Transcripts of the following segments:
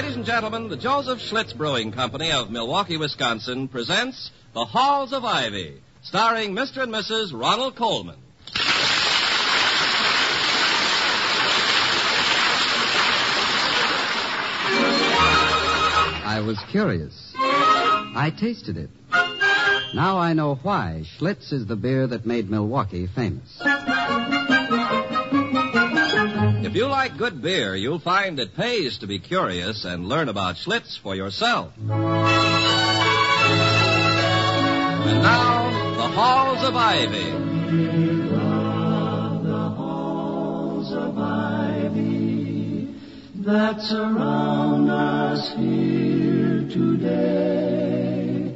Ladies and gentlemen, the Joseph Schlitz Brewing Company of Milwaukee, Wisconsin presents The Halls of Ivy, starring Mr. and Mrs. Ronald Coleman. I was curious. I tasted it. Now I know why Schlitz is the beer that made Milwaukee famous. If you like good beer, you'll find it pays to be curious and learn about Schlitz for yourself. And now, The Halls of Ivy. The halls of ivy that surround us here today,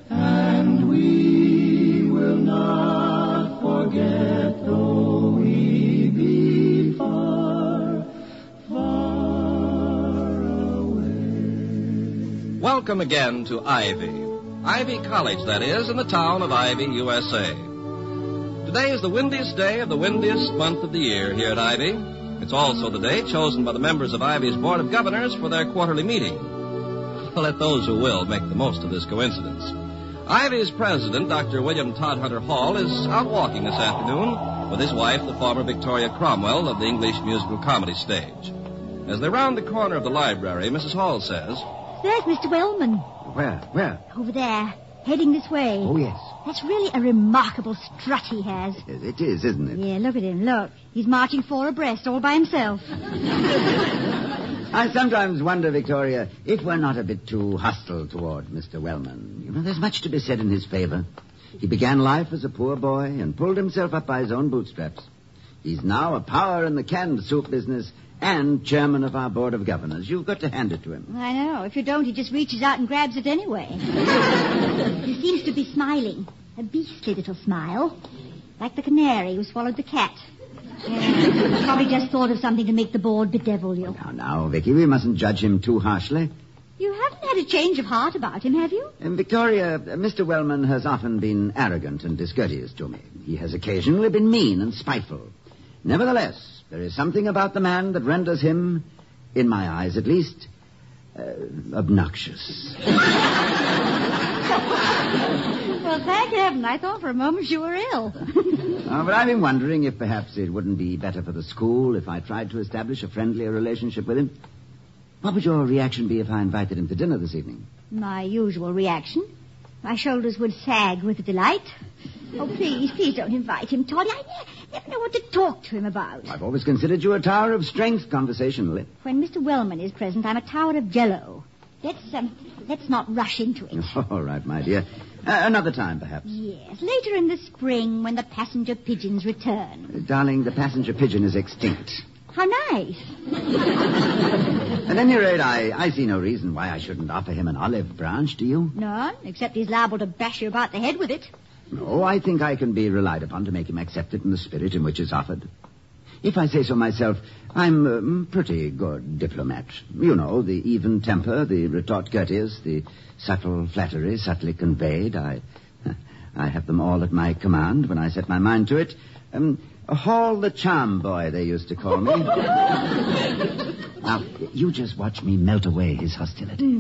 and we will not forget though we be far, far away. Welcome again to Ivy. Ivy College, that is, in the town of Ivy, USA. Today is the windiest day of the windiest month of the year here at Ivy. It's also the day chosen by the members of Ivy's Board of Governors for their quarterly meeting. Let those who will make the most of this coincidence. Ivy's president, Dr. William Todhunter Hall, is out walking this afternoon with his wife, the former Victoria Cromwell of the English musical comedy stage. As they round the corner of the library, Mrs. Hall says, There's Mr. Wellman. Where? Over there, heading this way. Oh, yes. That's really a remarkable strut he has. Yes, it is, isn't it? Yeah, look at him, look. He's marching four abreast all by himself. I sometimes wonder, Victoria, if we're not a bit too hostile toward Mr. Wellman. You know, there's much to be said in his favor. He began life as a poor boy and pulled himself up by his own bootstraps. He's now a power in the canned soup business and chairman of our Board of Governors. You've got to hand it to him. I know. If you don't, he just reaches out and grabs it anyway. He seems to be smiling. A beastly little smile. Like the canary who swallowed the cat. Yeah, probably just thought of something to make the board bedevil you. Now, Vicky, we mustn't judge him too harshly. You haven't had a change of heart about him, have you? Victoria, Mr. Wellman has often been arrogant and discourteous to me. He has occasionally been mean and spiteful. Nevertheless, there is something about the man that renders him, in my eyes at least, obnoxious. Well, thank heaven. I thought for a moment you were ill. But I've been wondering if perhaps it wouldn't be better for the school if I tried to establish a friendlier relationship with him. What would your reaction be if I invited him to dinner this evening? My usual reaction. My shoulders would sag with delight. Oh, please don't invite him, Toddy. I never know what to talk to him about. I've always considered you a tower of strength conversationally. When Mr. Wellman is present, I'm a tower of jello. Let's not rush into it. All right, my dear. Another time, perhaps. Yes, later in the spring when the passenger pigeons return. Darling, the passenger pigeon is extinct. How nice. At any rate, I see no reason why I shouldn't offer him an olive branch, do you? None, except he's liable to bash you about the head with it. No, I think I can be relied upon to make him accept it in the spirit in which it's offered. If I say so myself, I'm a pretty good diplomat. You know, the even temper, the retort courteous, the subtle flattery subtly conveyed. I have them all at my command when I set my mind to it. Hall the Charm Boy, they used to call me. Now, you just watch me melt away his hostility.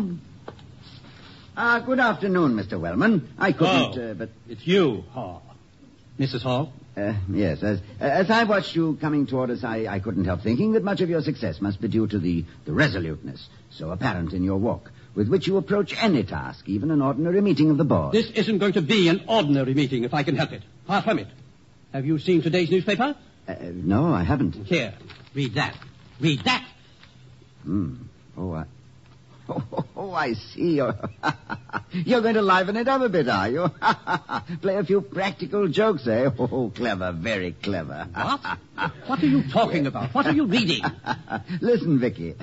Good afternoon, Mr. Wellman. I couldn't, but... It's you, Hall. Mrs. Hall? Yes. As I watched you coming toward us, I couldn't help thinking that much of your success must be due to the resoluteness so apparent in your walk, with which you approach any task, even an ordinary meeting of the board. This isn't going to be an ordinary meeting, if I can help it. Far from it. Have you seen today's newspaper? No, I haven't. Here, read that. Read that. Oh, I see. You're going to liven it up a bit, are you? Play a few practical jokes, eh? Oh, clever, very clever. What? What are you talking about? What are you reading? Listen, Vicky.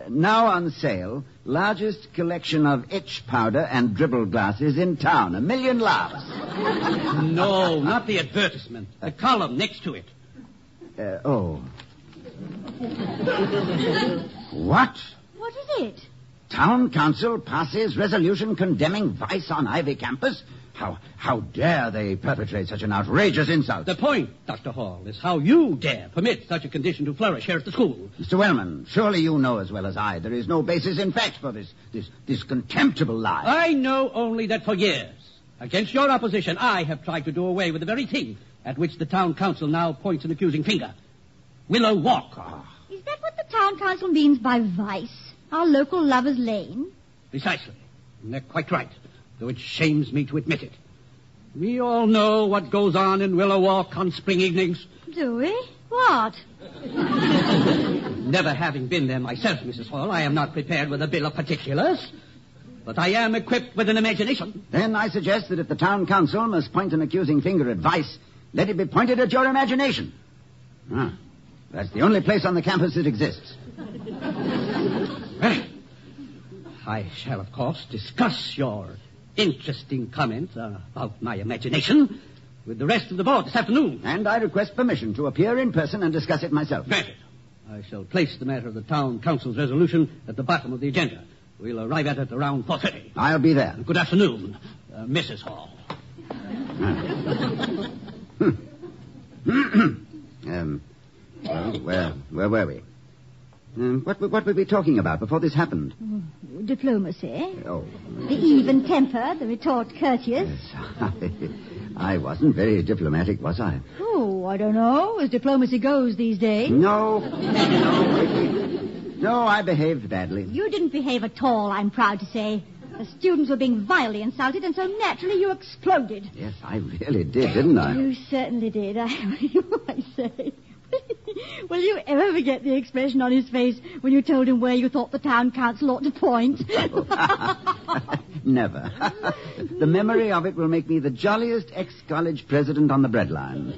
Now on sale, largest collection of itch powder and dribble glasses in town. 1 million laughs. No, not the advertisement. The column next to it. What? What is it? Town council passes resolution condemning vice on Ivy campus. How dare they perpetrate such an outrageous insult? The point, Dr. Hall, is how you dare permit such a condition to flourish here at the school. Mr. Wellman, surely you know as well as I there is no basis in fact for this contemptible lie. I know only that for years, against your opposition, I have tried to do away with the very thing at which the town council now points an accusing finger. Willow Walk. Is that what the town council means by vice? Our local lover's lane? Precisely. And they're quite right, though it shames me to admit it. We all know what goes on in Willow Walk on spring evenings. Do we? What? Never having been there myself, Mrs. Hall, I am not prepared with a bill of particulars. But I am equipped with an imagination. Then I suggest that if the town council must point an accusing finger at vice, let it be pointed at your imagination. That's the only place on the campus that exists. Well, I shall, of course, discuss your interesting comment about my imagination with the rest of the board this afternoon. And I request permission to appear in person and discuss it myself. Granted. I shall place the matter of the town council's resolution at the bottom of the agenda. We'll arrive at it around 4:30. I'll be there. Good afternoon, Mrs. Hall. Well, where were we? What were we talking about before this happened? Diplomacy. Oh. The even temper, the retort courteous. Yes, I wasn't very diplomatic, was I? Oh, I don't know, as diplomacy goes these days. No, I behaved badly. You didn't behave at all, I'm proud to say. The students were being vilely insulted, and so naturally you exploded. Yes, I really did, didn't I? You certainly did, I say. Will you ever forget the expression on his face when you told him where you thought the town council ought to point? Never. The memory of it will make me the jolliest ex-college president on the breadline.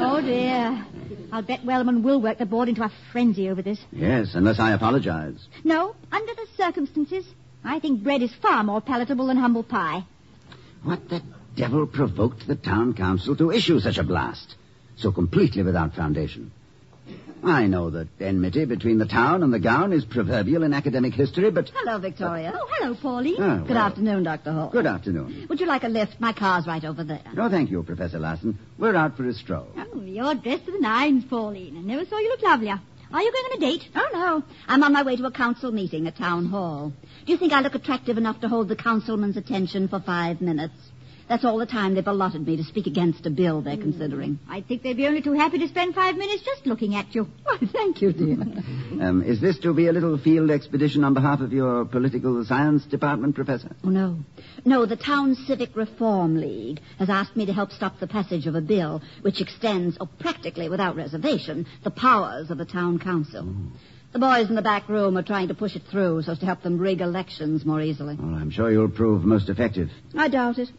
Oh, dear. I'll bet Wellman will work the board into a frenzy over this. Yes, unless I apologize. No, under the circumstances, I think bread is far more palatable than humble pie. What the devil provoked the town council to issue such a blast? So completely without foundation. I know that enmity between the town and the gown is proverbial in academic history, but... Hello, Victoria. Oh, hello, Pauline. Good afternoon, Dr. Hall. Good afternoon. Would you like a lift? My car's right over there. No, thank you, Professor Larson. We're out for a stroll. Oh, you're dressed to the nines, Pauline. I never saw you look lovelier. Are you going on a date? Oh, no. I'm on my way to a council meeting at Town Hall. Do you think I look attractive enough to hold the councilman's attention for 5 minutes? That's all the time they've allotted me to speak against a bill they're considering. I think they'd be only too happy to spend 5 minutes just looking at you. Why, thank you, dear. Is this to be a little field expedition on behalf of your political science department, Professor? Oh, no. No, the Town Civic Reform League has asked me to help stop the passage of a bill which extends, practically without reservation, the powers of the town council. The boys in the back room are trying to push it through so as to help them rig elections more easily. Well, I'm sure you'll prove most effective. I doubt it.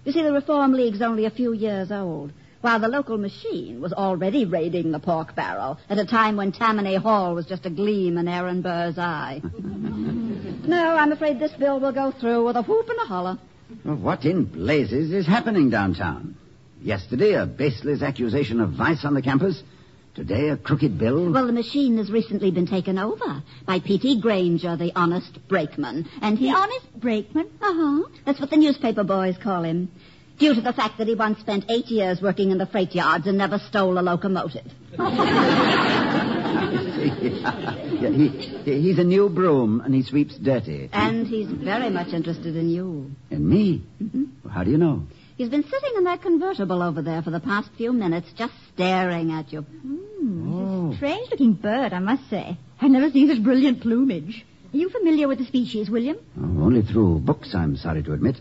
You see, the Reform League's only a few years old, while the local machine was already raiding the pork barrel at a time when Tammany Hall was just a gleam in Aaron Burr's eye. No, I'm afraid this bill will go through with a whoop and a holler. Well, what in blazes is happening downtown? Yesterday, a baseless accusation of vice on the campus. Today, a crooked bill. Well, the machine has recently been taken over by P.T. Granger, the honest brakeman. And he... The honest brakeman? Uh-huh. That's what the newspaper boys call him. Due to the fact that he once spent 8 years working in the freight yards and never stole a locomotive. He's a new broom, and he sweeps dirty. And he's very much interested in you. In me? Mm-hmm. Well, how do you know? He's been sitting in that convertible over there for the past few minutes, just staring at you. Strange-looking bird, I must say. I've never seen such brilliant plumage. Are you familiar with the species, William? Oh, only through books, I'm sorry to admit.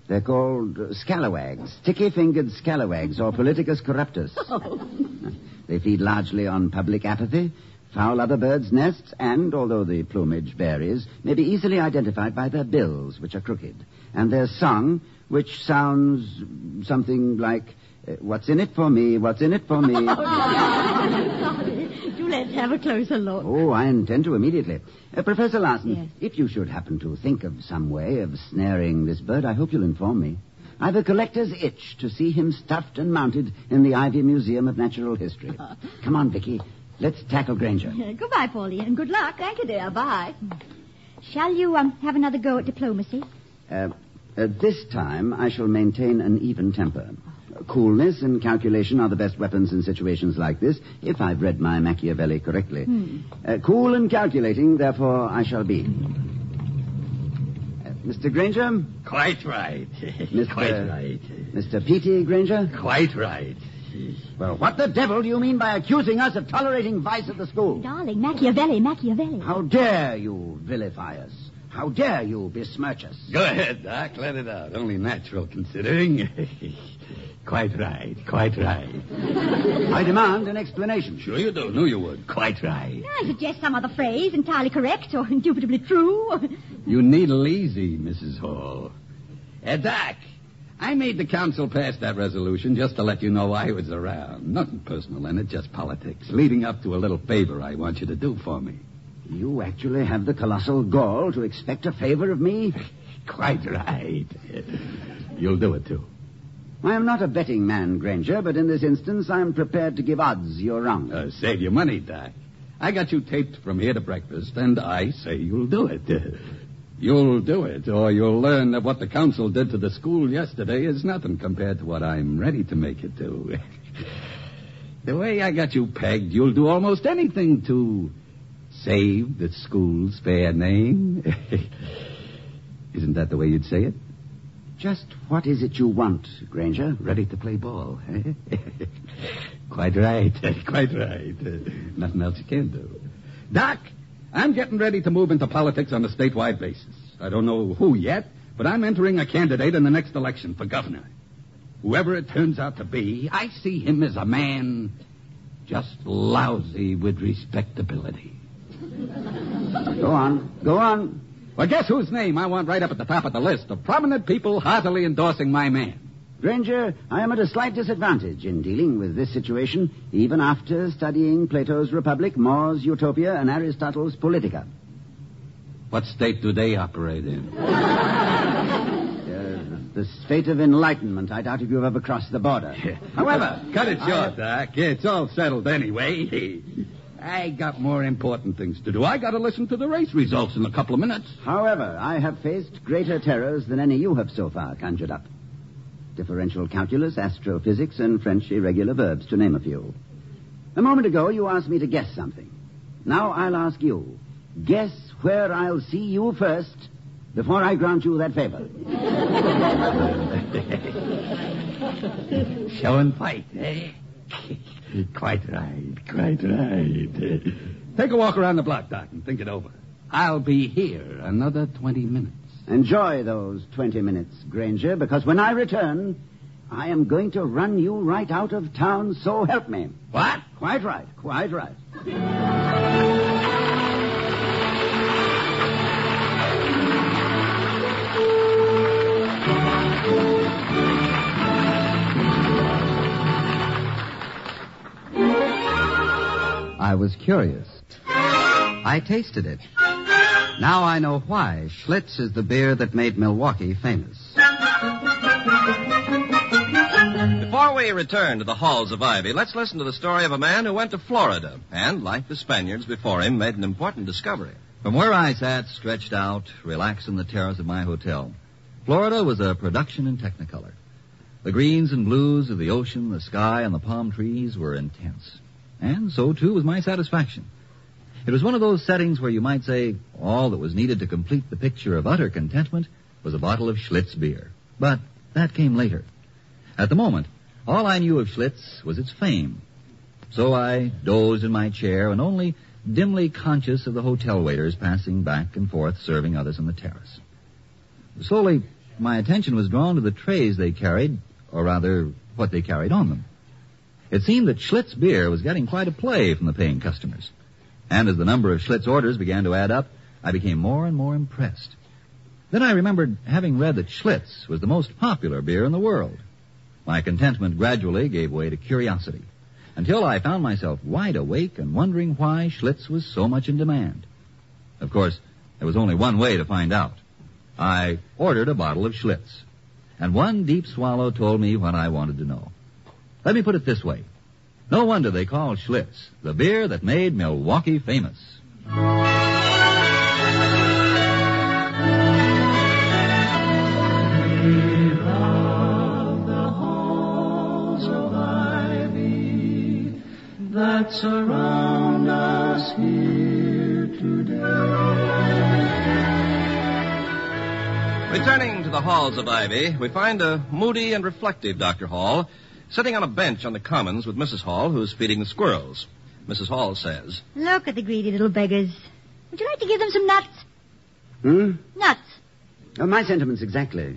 They're called scalawags, sticky-fingered scalawags, or Politicus corruptus. They feed largely on public apathy, foul other birds' nests, and, although the plumage varies, may be easily identified by their bills, which are crooked, and their song, which sounds something like, what's in it for me, what's in it for me. Do let's have a closer look. Oh, I intend to immediately. Professor Larson, Yes. if you should happen to think of some way of snaring this bird, I hope you'll inform me. I've a collector's itch to see him stuffed and mounted in the Ivy Museum of Natural History. Come on, Vicky. Let's tackle Granger. Goodbye, Pauline, and good luck. Thank you, dear. Bye. Shall you have another go at diplomacy? This time, I shall maintain an even temper. Coolness and calculation are the best weapons in situations like this, if I've read my Machiavelli correctly. Cool and calculating, therefore, I shall be. Mr. Granger? Quite right. Quite right. Mr. P.T. Granger? Quite right. Well, what the devil do you mean by accusing us of tolerating vice at the school? Darling, Machiavelli. How dare you vilify us? How dare you besmirch us? Go ahead, Doc. Let it out. Only natural, considering. Quite right. I demand an explanation. Sure you do. Knew you would. Quite right. I suggest some other phrase, entirely correct or indubitably true. You needle easy, Mrs. Hall. Doc, I made the council pass that resolution just to let you know I was around. Nothing personal in it, just politics. Leading up to a little favor I want you to do for me. You actually have the colossal gall to expect a favor of me? Quite right. You'll do it, too. I am not a betting man, Granger, but in this instance I'm prepared to give odds you're wrong. Save your money, Doc. I got you taped from here to breakfast, and I say you'll do it. You'll do it, or you'll learn that what the council did to the school yesterday is nothing compared to what I'm ready to make it do. The way I got you pegged, you'll do almost anything to save the school's fair name. Isn't that the way you'd say it? Just what is it you want, Granger? Ready to play ball, eh? Quite right. Nothing else you can do. Doc, I'm getting ready to move into politics on a statewide basis. I don't know who yet, but I'm entering a candidate in the next election for governor. Whoever it turns out to be, I see him as a man just lousy with respectability. Go on. Well, guess whose name I want right up at the top of the list of prominent people heartily endorsing my man? Granger, I am at a slight disadvantage in dealing with this situation, even after studying Plato's Republic, More's Utopia, and Aristotle's Politica. What state do they operate in? The state of enlightenment. I doubt if you've ever crossed the border. However... Cut it short, Doc. It's all settled anyway. I got more important things to do. I got to listen to the race results in a couple of minutes. However, I have faced greater terrors than any you have so far conjured up. Differential calculus, astrophysics, and French irregular verbs, to name a few. A moment ago, you asked me to guess something. Now I'll ask you. Guess where I'll see you first before I grant you that favor. Show and fight, eh? Quite right. Take a walk around the block, Doc, and think it over. I'll be here another 20 minutes. Enjoy those 20 minutes, Granger, because when I return, I am going to run you right out of town, so help me. What? Quite right. I was curious. I tasted it. Now I know why Schlitz is the beer that made Milwaukee famous. Before we return to the halls of Ivy, let's listen to the story of a man who went to Florida and, like the Spaniards before him, made an important discovery. From where I sat, stretched out, relaxed on the terrace of my hotel, Florida was a production in Technicolor. The greens and blues of the ocean, the sky, and the palm trees were intense. And so, too, was my satisfaction. It was one of those settings where you might say all that was needed to complete the picture of utter contentment was a bottle of Schlitz beer. But that came later. At the moment, all I knew of Schlitz was its fame. So I dozed in my chair and only dimly conscious of the hotel waiters passing back and forth serving others on the terrace. Slowly, my attention was drawn to the trays they carried, or rather, what they carried on them. It seemed that Schlitz beer was getting quite a play from the paying customers. And as the number of Schlitz orders began to add up, I became more and more impressed. Then I remembered having read that Schlitz was the most popular beer in the world. My contentment gradually gave way to curiosity, until I found myself wide awake and wondering why Schlitz was so much in demand. Of course, there was only one way to find out. I ordered a bottle of Schlitz, and one deep swallow told me what I wanted to know. Let me put it this way. No wonder they call Schlitz the beer that made Milwaukee famous. that surround us here today. Returning to the halls of Ivy, we find a moody and reflective Dr. Hall sitting on a bench on the commons with Mrs. Hall, who's feeding the squirrels. Mrs. Hall says, Look at the greedy little beggars. Would you like to give them some nuts? Nuts. Oh, my sentiments exactly.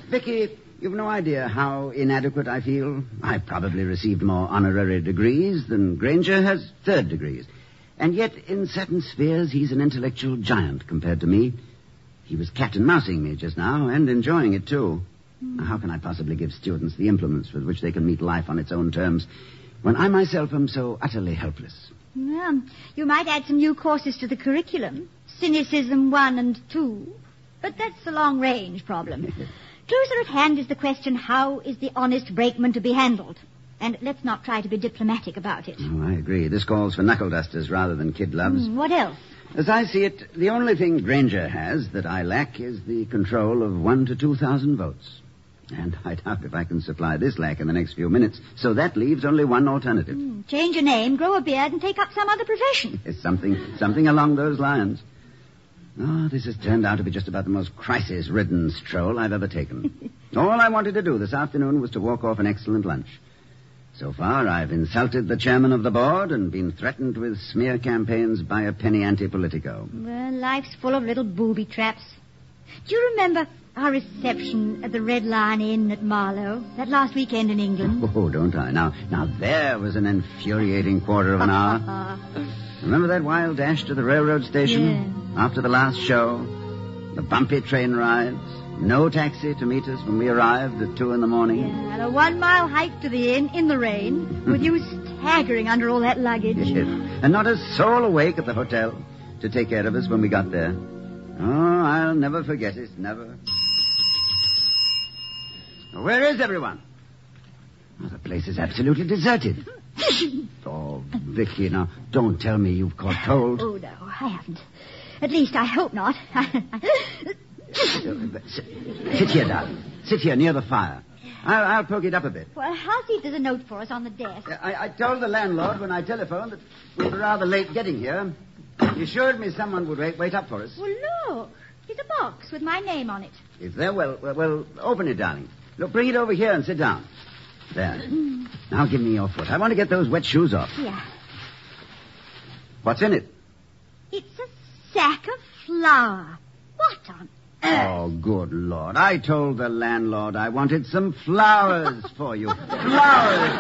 Vicky, you've no idea how inadequate I feel. I've probably received more honorary degrees than Granger has third degrees. And yet, in certain spheres, he's an intellectual giant compared to me. He was cat and mousing me just now, and enjoying it, too. Now, how can I possibly give students the implements with which they can meet life on its own terms when I myself am so utterly helpless? Well, you might add some new courses to the curriculum. Cynicism 1 and 2. But that's a long-range problem. Closer at hand is the question, how is the honest brakeman to be handled? And let's not try to be diplomatic about it. Oh, I agree. This calls for knuckle dusters rather than kid gloves. What else? As I see it, the only thing Granger has that I lack is the control of 1 to 2,000 votes. And I doubt if I can supply this lack in the next few minutes. So that leaves only one alternative. Change your name, grow a beard, and take up some other profession. Yes, something along those lines. Oh, this has turned out to be just about the most crisis-ridden stroll I've ever taken. All I wanted to do this afternoon was to walk off an excellent lunch. So far, I've insulted the chairman of the board and been threatened with smear campaigns by a penny anti-politico. Well, life's full of little booby traps. Do you remember our reception at the Red Lion Inn at Marlow, that last weekend in England? Oh, don't I? Now there was an infuriating quarter of an hour. Remember that wild dash to the railroad station? Yeah. After the last show? The bumpy train rides? No taxi to meet us when we arrived at 2 a.m. Yeah, and a 1-mile hike to the inn in the rain, with you staggering under all that luggage. Yes. And not a soul awake at the hotel to take care of us when we got there. Oh, I'll never forget it, never. Where is everyone? Oh, the place is absolutely deserted. Oh, Vicky, now, don't tell me you've caught cold. Oh, no, I haven't. At least, I hope not. Sit here, darling. Sit here near the fire. I'll poke it up a bit. Well, I'll see if there's a note for us on the desk. I told the landlord when I telephoned that we were rather late getting here. He assured me someone would wait up for us. Well, look. It's a box with my name on it. Is there? Well, open it, darling. Look, bring it over here and sit down. There. Now give me your foot. I want to get those wet shoes off. Yeah. What's in it? It's a sack of flour. What on earth? Oh, good Lord. I told the landlord I wanted some flowers for you. Flowers.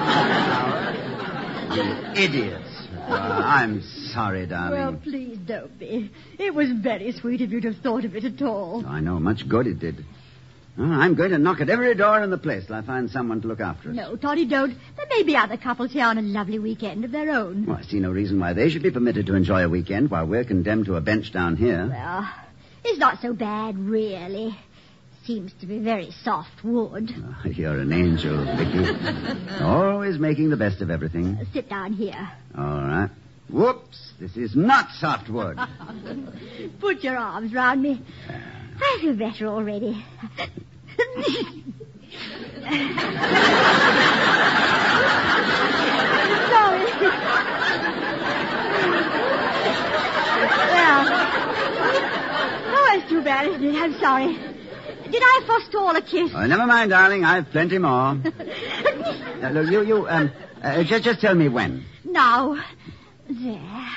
You idiots. I'm sorry, darling. Well, please don't be. It was very sweet of you to have thought of it at all. I know. Much good it did. Oh, I'm going to knock at every door in the place till I find someone to look after us. No, Toddy, don't. There may be other couples here on a lovely weekend of their own. Well, I see no reason why they should be permitted to enjoy a weekend while we're condemned to a bench down here. Well, it's not so bad, really. Seems to be very soft wood. Oh, you're an angel, Vicky. Always making the best of everything. Sit down here. All right. Whoops, this is not soft wood. Put your arms round me. I feel better already. Sorry. Well, it's too bad, isn't it? I'm sorry. Did I forestall a kiss? Oh, never mind, darling. I've plenty more. Look, just tell me when. Now. There.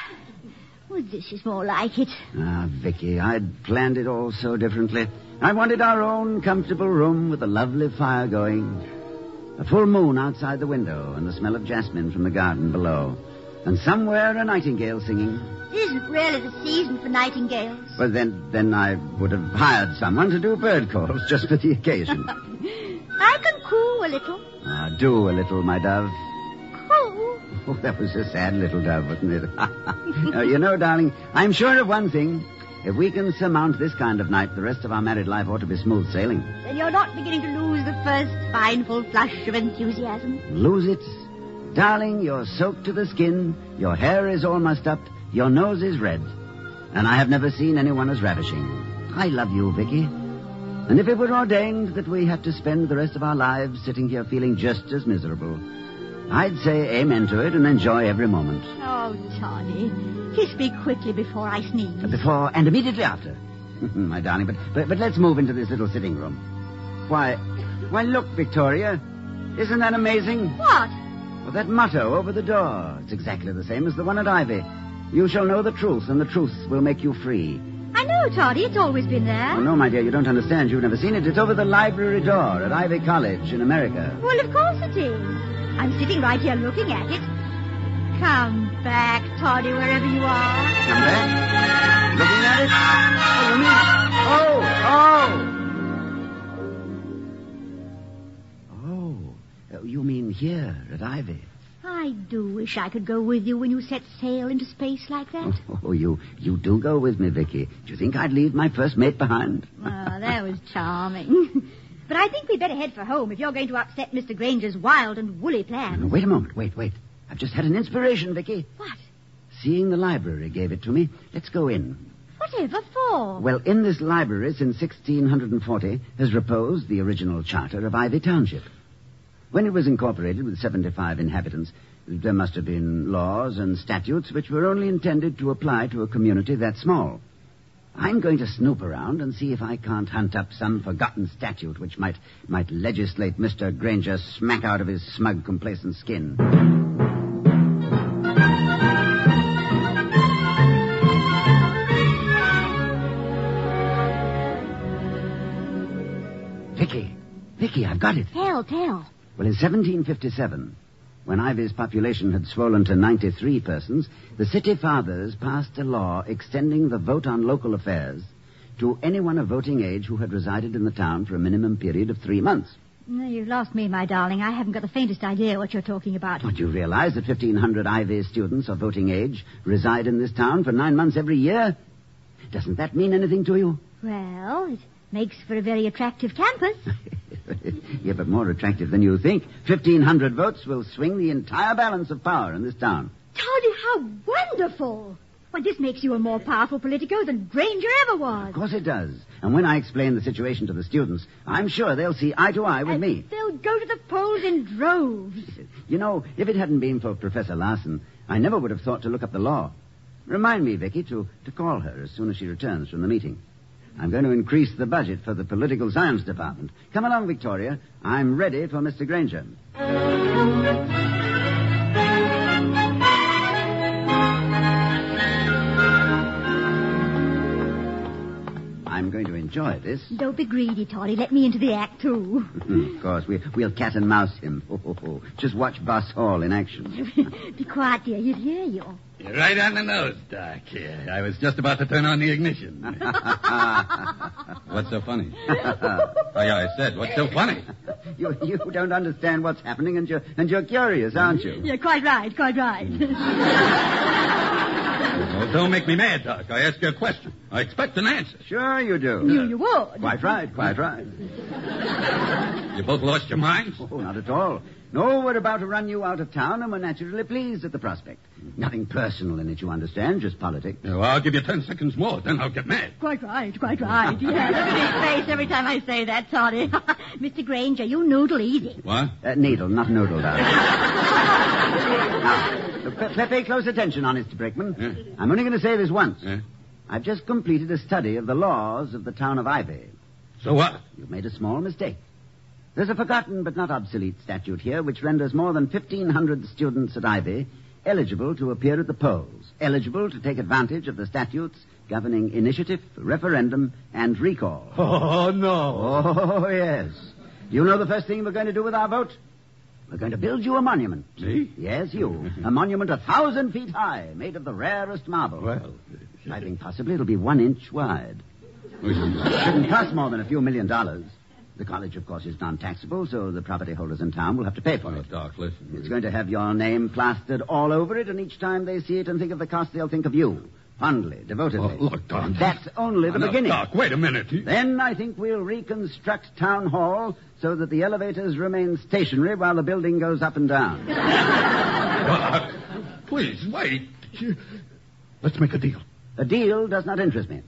Well, this is more like it. Ah, Vicky, I'd planned it all so differently. I wanted our own comfortable room with a lovely fire going. A full moon outside the window and the smell of jasmine from the garden below. And somewhere a nightingale singing. It isn't really the season for nightingales. Well, then I would have hired someone to do bird calls just for the occasion. I can coo a little. Ah, do a little, my dove. Coo? Oh, that was a sad little dove, wasn't it? You know, darling, I'm sure of one thing. If we can surmount this kind of night, the rest of our married life ought to be smooth sailing. Then you're not beginning to lose the first fine full flush of enthusiasm? Lose it? Darling, you're soaked to the skin, your hair is all mussed up, your nose is red, and I have never seen anyone as ravishing. I love you, Vicky. And if it were ordained that we had to spend the rest of our lives sitting here feeling just as miserable, I'd say amen to it and enjoy every moment. Oh, Toddy, kiss me quickly before I sneeze. Before and immediately after. My darling, but let's move into this little sitting room. Why, look, Victoria. Isn't that amazing? What? Well, that motto over the door. It's exactly the same as the one at Ivy. You shall know the truth, and the truth will make you free. I know, Toddy. It's always been there. Oh, no, my dear, you don't understand. You've never seen it. It's over the library door at Ivy College in America. Well, of course it is. I'm sitting right here looking at it. Come back, Toddy, wherever you are. Come back? Looking at it? Oh, you mean... Oh, you mean here at Ivy? I do wish I could go with you when you set sail into space like that. Oh, you do go with me, Vicky. Do you think I'd leave my first mate behind? Oh, that was charming. But I think we'd better head for home if you're going to upset Mr. Granger's wild and woolly plans. Wait a moment. Wait. I've just had an inspiration, Vicky. What? Seeing the library gave it to me. Let's go in. Whatever for? Well, in this library since 1640 has reposed the original charter of Ivy Township. When it was incorporated with 75 inhabitants, there must have been laws and statutes which were only intended to apply to a community that small. I'm going to snoop around and see if I can't hunt up some forgotten statute which might legislate Mr. Granger smack out of his smug, complacent skin. Vicky, I've got it. Tell. Well, in 1757, when Ivy's population had swollen to 93 persons, the city fathers passed a law extending the vote on local affairs to anyone of voting age who had resided in the town for a minimum period of 3 months. No, you've lost me, my darling. I haven't got the faintest idea what you're talking about. Don't you realize that 1,500 Ivy students of voting age reside in this town for 9 months every year? Doesn't that mean anything to you? Well, it makes for a very attractive campus. Yeah, but more attractive than you think. 1,500 votes will swing the entire balance of power in this town. Toddy, how wonderful! Why, this makes you a more powerful politico than Granger ever was. Of course it does. And when I explain the situation to the students, I'm sure they'll see eye to eye with me. They'll go to the polls in droves. You know, if it hadn't been for Professor Larson, I never would have thought to look up the law. Remind me, Vicky, to call her as soon as she returns from the meeting. I'm going to increase the budget for the political science department. Come along, Victoria. I'm ready for Mr. Granger. I'm going to enjoy this. Don't be greedy, Toddy. Let me into the act, too. Of course. We'll cat and mouse him. Just watch Boss Hall in action. Be quiet, dear. He'll hear you. You're right on the nose, Doc. I was just about to turn on the ignition. What's so funny? Oh, yeah, I said, what's so funny? You don't understand what's happening, and you're curious, aren't you? Yeah, quite right. Oh, don't make me mad, Doc. I asked you a question. I expect an answer. Sure you do. You would. Quite right. You both lost your minds? Oh, not at all. No, we're about to run you out of town, and we're naturally pleased at the prospect. Nothing personal in it, you understand, just politics. Well, I'll give you 10 seconds more, then I'll get mad. Quite right. Yeah, look at his face every time I say that, Toddy. Mr. Granger, you noodle easy. What? Needle, not noodle, darling. Now, pay close attention, honest Brakeman. Yeah. I'm only going to say this once. Yeah. I've just completed a study of the laws of the town of Ivy. So what? You've made a small mistake. There's a forgotten but not obsolete statute here which renders more than 1,500 students at Ivy eligible to appear at the polls, eligible to take advantage of the statutes governing initiative, referendum, and recall. Oh, no. Oh, yes. Do you know the first thing we're going to do with our vote? We're going to build you a monument. Me? Yes, you. A monument 1,000 feet high, made of the rarest marble. Well, I think possibly it'll be 1 inch wide. It shouldn't cost more than a few $1 million. The college, of course, is non-taxable, so the property holders in town will have to pay for it. Doc, listen. It's going to have your name plastered all over it, and each time they see it and think of the cost, they'll think of you. Fondly, devotedly. Oh, look, Doc. And that's only the beginning. Doc, wait a minute. Then I think we'll reconstruct Town Hall so that the elevators remain stationary while the building goes up and down. Please, wait. Let's make a deal. A deal does not interest me.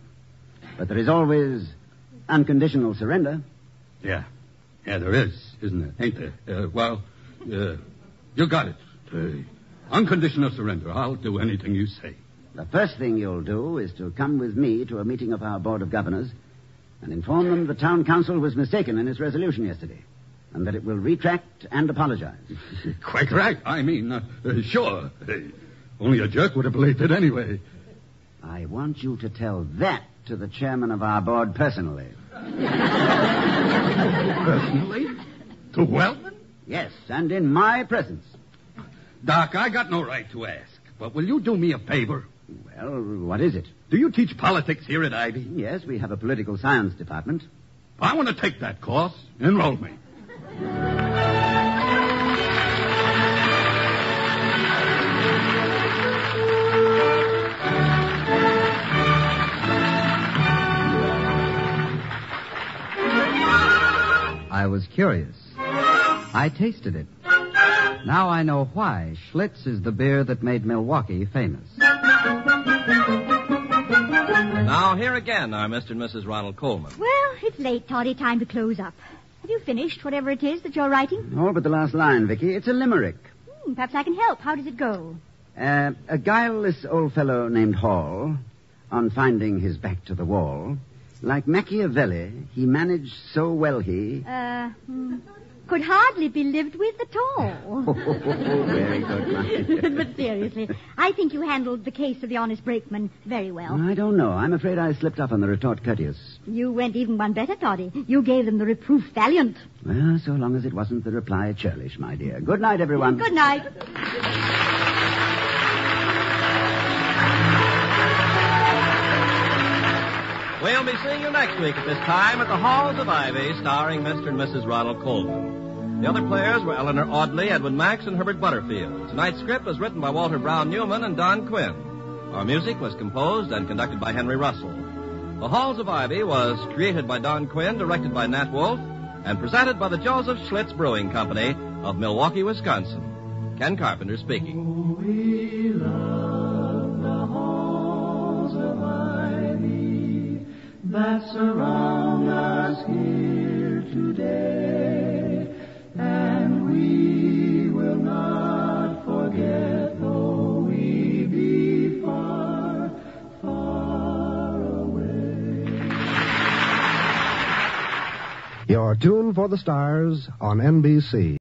But there is always unconditional surrender. Yeah, there is, isn't there? Ain't there? You got it. Unconditional surrender. I'll do anything you say. The first thing you'll do is to come with me to a meeting of our Board of Governors and inform them the town council was mistaken in its resolution yesterday and that it will retract and apologize. Quite right. I mean, sure. Only a jerk would have believed it anyway. I want you to tell that to the chairman of our board personally. Personally? To Wellman? Yes, and in my presence. Doc, I got no right to ask, but will you do me a favor? Well, what is it? Do you teach politics here at Ivy? Yes, we have a political science department. I want to take that course. Enroll me. I was curious. I tasted it. Now I know why Schlitz is the beer that made Milwaukee famous. Now, here again are Mr. and Mrs. Ronald Coleman. Well, it's late, Toddy. Time to close up. Have you finished whatever it is that you're writing? All but the last line, Vicky. It's a limerick. Perhaps I can help. How does it go? A guileless old fellow named Hall, on finding his back to the wall, like Machiavelli, he managed so well he... Could hardly be lived with at all. Very good, Mike. But seriously, I think you handled the case of the honest brakeman very well. I don't know. I'm afraid I slipped up on the retort courteous. You went even one better, Toddy. You gave them the reproof valiant. Well, so long as it wasn't the reply churlish, my dear. Good night, everyone. Good night. We'll be seeing you next week at this time at the Halls of Ivy, starring Mr. and Mrs. Ronald Coleman. The other players were Eleanor Audley, Edwin Max, and Herbert Butterfield. Tonight's script was written by Walter Brown Newman and Don Quinn. Our music was composed and conducted by Henry Russell. The Halls of Ivy was created by Don Quinn, directed by Nat Wolf, and presented by the Joseph Schlitz Brewing Company of Milwaukee, Wisconsin. Ken Carpenter speaking. We love the halls of ivy that surround us here today, and we will not forget though we be far, far away. Your Tune for the Stars on NBC.